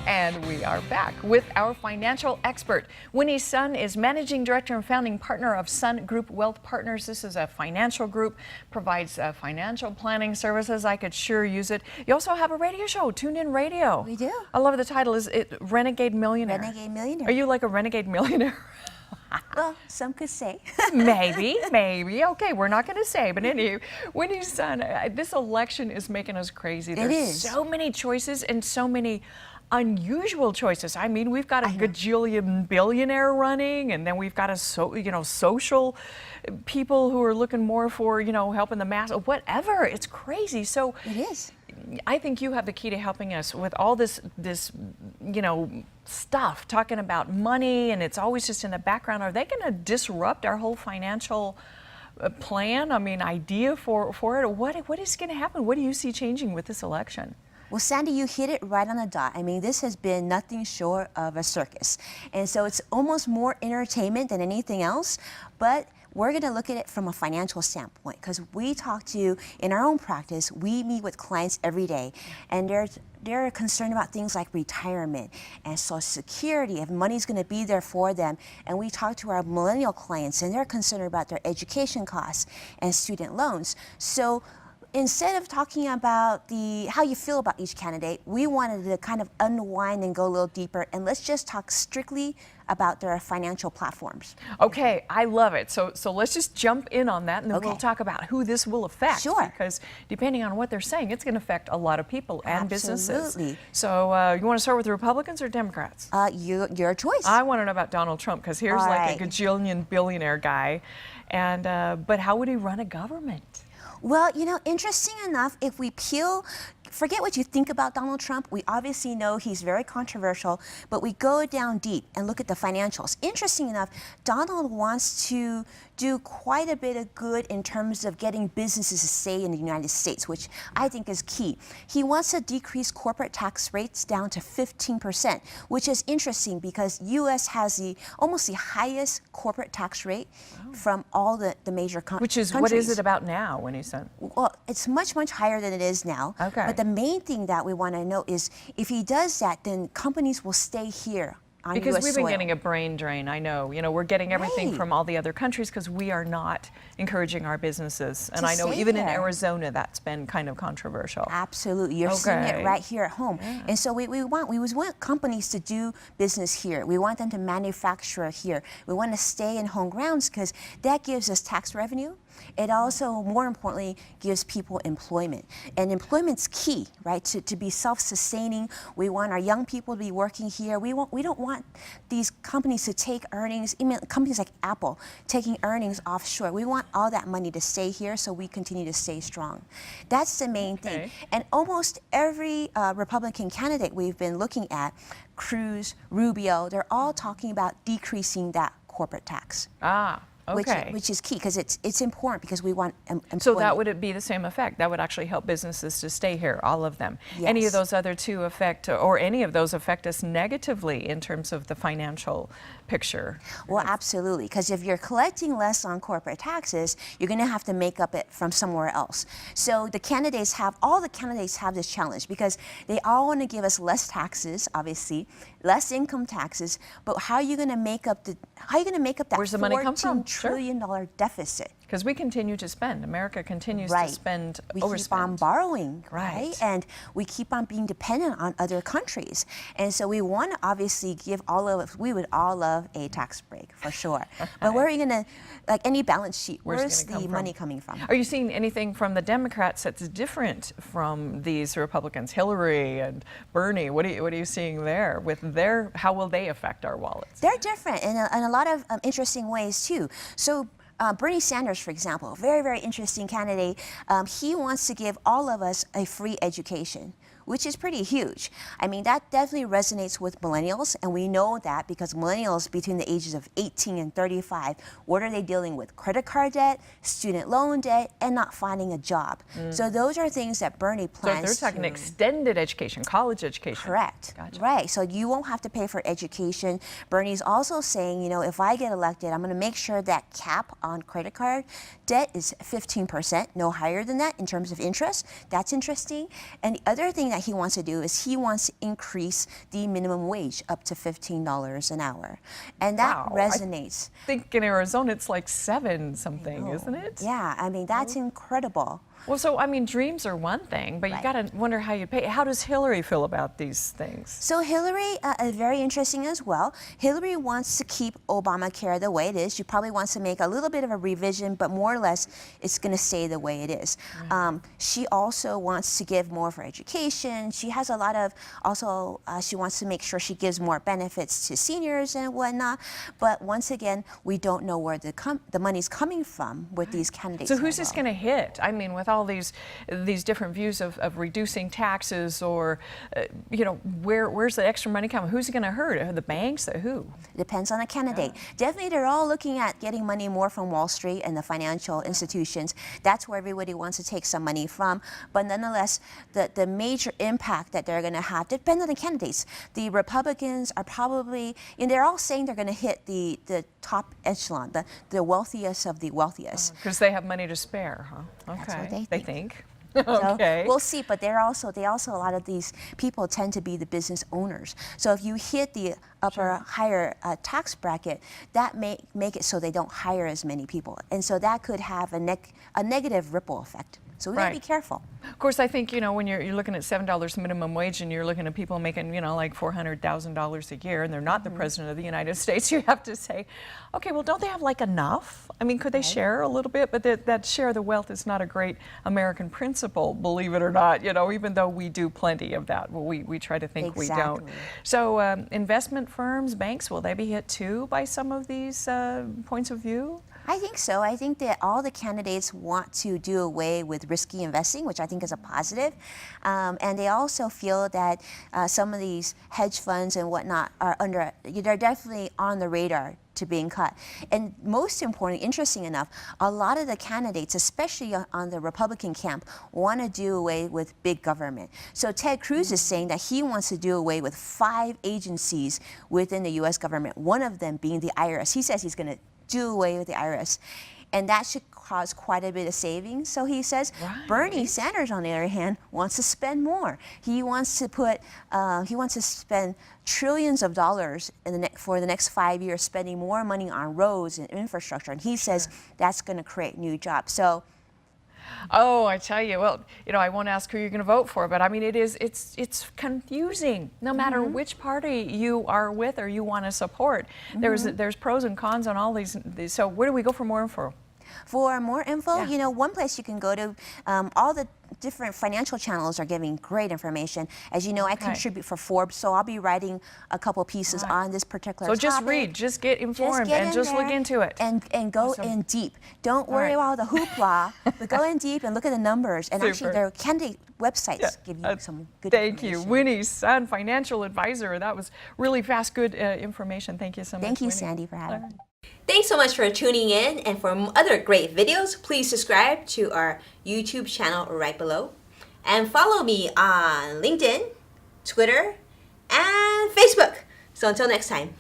And we are back with our financial expert. Winnie Sun is managing director and founding partner of Sun Group Wealth Partners. This is a financial group, provides financial planning services. I could sure use it. You also have a radio show, Tune In Radio. We do. I love the title. Is it Renegade Millionaire? Renegade Millionaire. Are you like a renegade millionaire? Well, some could say. Maybe. Okay, we're not going to say. But anyway, Winnie Sun, this election is making us crazy. There's so many choices and so many unusual choices. I mean, we've got a gajillion billionaire running, and then we've got a social people who are looking more for helping the mass, whatever. It's crazy. So it is. I think you have the key to helping us with all this stuff, talking about money, and it's always just in the background. Are they going to disrupt our whole financial plan? I mean, idea for it? What is going to happen? What do you see changing with this election? Well, Sandy, you hit it right on the dot. I mean, this has been nothing short of a circus. And so it's almost more entertainment than anything else. But we're going to look at it from a financial standpoint, because we talk to, in our own practice, we meet with clients every day, and they're concerned about things like retirement and Social Security, if money's going to be there for them. And we talk to our millennial clients, and they're concerned about their education costs and student loans. So instead of talking about how you feel about each candidate, we wanted to kind of unwind and go a little deeper, and let's just talk strictly about their financial platforms. Okay, I love it. So let's just jump in on that, and then we'll talk about who this will affect. Sure. Because depending on what they're saying, it's going to affect a lot of people and businesses. Absolutely. So you want to start with the Republicans or Democrats? Your choice. I want to know about Donald Trump, because here's like a gajillion billionaire guy, and but how would he run a government? Well, interesting enough, if we forget what you think about Donald Trump. We obviously know he's very controversial, but we go down deep and look at the financials. Interesting enough, Donald wants to do quite a bit of good in terms of getting businesses to stay in the United States, which I think is key. He wants to decrease corporate tax rates down to 15%, which is interesting because U.S. has almost the highest corporate tax rate from all the major countries. What is it about now, Winnie Sun? Well, it's much, much higher than it is now. Okay. But the main thing that we want to know is if he does that, then companies will stay here on because US we've been soil. getting a brain drain. I know. We're getting everything from all the other countries because we are not encouraging our businesses. And I know even in Arizona that's been kind of controversial. Absolutely. You're seeing it right here at home. Yeah. And so we want companies to do business here. We want them to manufacture here. We want to stay in home grounds because that gives us tax revenue. It also, more importantly, gives people employment. And employment's key, right? To be self-sustaining. We want our young people to be working here. We don't want these companies to take earnings, even companies like Apple, taking earnings offshore. We want all that money to stay here so we continue to stay strong. That's the main thing. And almost every Republican candidate we've been looking at, Cruz, Rubio, they're all talking about decreasing that corporate tax. Okay. Which is key because it's important because we want employment. So that would be the same effect. That would actually help businesses to stay here, all of them. Yes. Any of those other two affect, or any of those affect us negatively in terms of the financial picture? Well, absolutely. Because if you're collecting less on corporate taxes, you're going to have to make up it from somewhere else. So all the candidates have this challenge because they all want to give us less taxes, obviously, less income taxes. But how are you going to make up that? Where's the money come from? $14 trillion deficit? Because we continue to spend. America continues to spend, we keep on borrowing, right? And we keep on being dependent on other countries. And so we want to obviously we would all love a tax break for sure. But where are you going to, like any balance sheet, where's the money coming from? Are you seeing anything from the Democrats that's different from these Republicans, Hillary and Bernie? What are you seeing there with how will they affect our wallets? They're different in a lot of interesting ways too. So Bernie Sanders, for example, very, very interesting candidate. He wants to give all of us a free education, which is pretty huge. I mean, that definitely resonates with millennials, and we know that because millennials between the ages of 18 and 35, what are they dealing with? Credit card debt, student loan debt, and not finding a job. So those are things that Bernie plans So they're talking extended education, college education. Correct. Gotcha. Right. So you won't have to pay for education. Bernie's also saying, if I get elected, I'm going to make sure that cap on credit card debt is 15%, no higher than that in terms of interest. That's interesting. And the other thing that he wants to do is he wants to increase the minimum wage up to $15 an hour. And that resonates. I think in Arizona it's like 7 something, isn't it? Yeah, I mean, that's incredible. Well, so, I mean, dreams are one thing, but you got to wonder how you pay. How does Hillary feel about these things? So Hillary is very interesting as well. Hillary wants to keep Obamacare the way it is. She probably wants to make a little bit of a revision, but more or less it's going to stay the way it is. She also wants to give more for education. She has a lot of, also she wants to make sure she gives more benefits to seniors and whatnot. But once again, we don't know where the money's coming from with these candidates. So who's this going to hit? I mean, with all these different views of reducing taxes, or you know, where's the extra money coming? Who's it going to hurt? The banks? Who? Depends on the candidate. Definitely, they're all looking at getting money more from Wall Street and the financial institutions. That's where everybody wants to take some money from. But nonetheless, the major impact that they're going to have depends on the candidates. The Republicans are probably, and they're all saying they're going to hit the top echelon, the wealthiest of the wealthiest. Because they have money to spare, huh? Okay. That's what they think. Okay. So we'll see, but they also a lot of these people tend to be the business owners. So if you hit the higher tax bracket, that may make it so they don't hire as many people, and so that could have a negative ripple effect. So we gotta be careful. Of course, I think, you know, when you're looking at $7 minimum wage and you're looking at people making, you know, like $400,000 a year, and they're not the president of the United States, you have to say, okay, well, don't they have like enough? I mean, could they share a little bit? But that share of the wealth is not a great American principle, believe it or not. You know, even though we do plenty of that, well, we try to think we don't. So investment firms, banks, will they be hit too by some of these points of view? I think so. I think that all the candidates want to do away with risky investing, which I think is a positive. And they also feel that some of these hedge funds and whatnot are they're definitely on the radar to being cut. And most importantly, interesting enough, a lot of the candidates, especially on the Republican camp, want to do away with big government. So Ted Cruz is saying that he wants to do away with 5 agencies within the U.S. government, one of them being the IRS. He says he's going to do away with the IRS. And that should cause quite a bit of savings. So he says Bernie Sanders, on the other hand, wants to spend more. He wants to spend trillions of dollars for the next 5 years, spending more money on roads and infrastructure. And he says that's going to create new jobs. So. Oh, I tell you, well, you know, I won't ask who you're going to vote for, but I mean, it's confusing. No matter which party you are with or you want to support, there's pros and cons on all these. So where do we go for more info? For more info, you know, one place you can go to, all the different financial channels are giving great information. As you know, I contribute for Forbes, so I'll be writing a couple pieces on this particular topic. So just read, just get informed, and just look into it. And go in deep. Don't worry about the hoopla, but go in deep and look at the numbers. And actually, their candidate websites give you some good information. Thank you. Winnie Sun, financial advisor. That was really fast, good information. Thank you so much, Thank you, Winnie. Sandy, for having me. Thanks so much for tuning in, and for other great videos, please subscribe to our YouTube channel right below, and follow me on LinkedIn, Twitter, and Facebook. So until next time.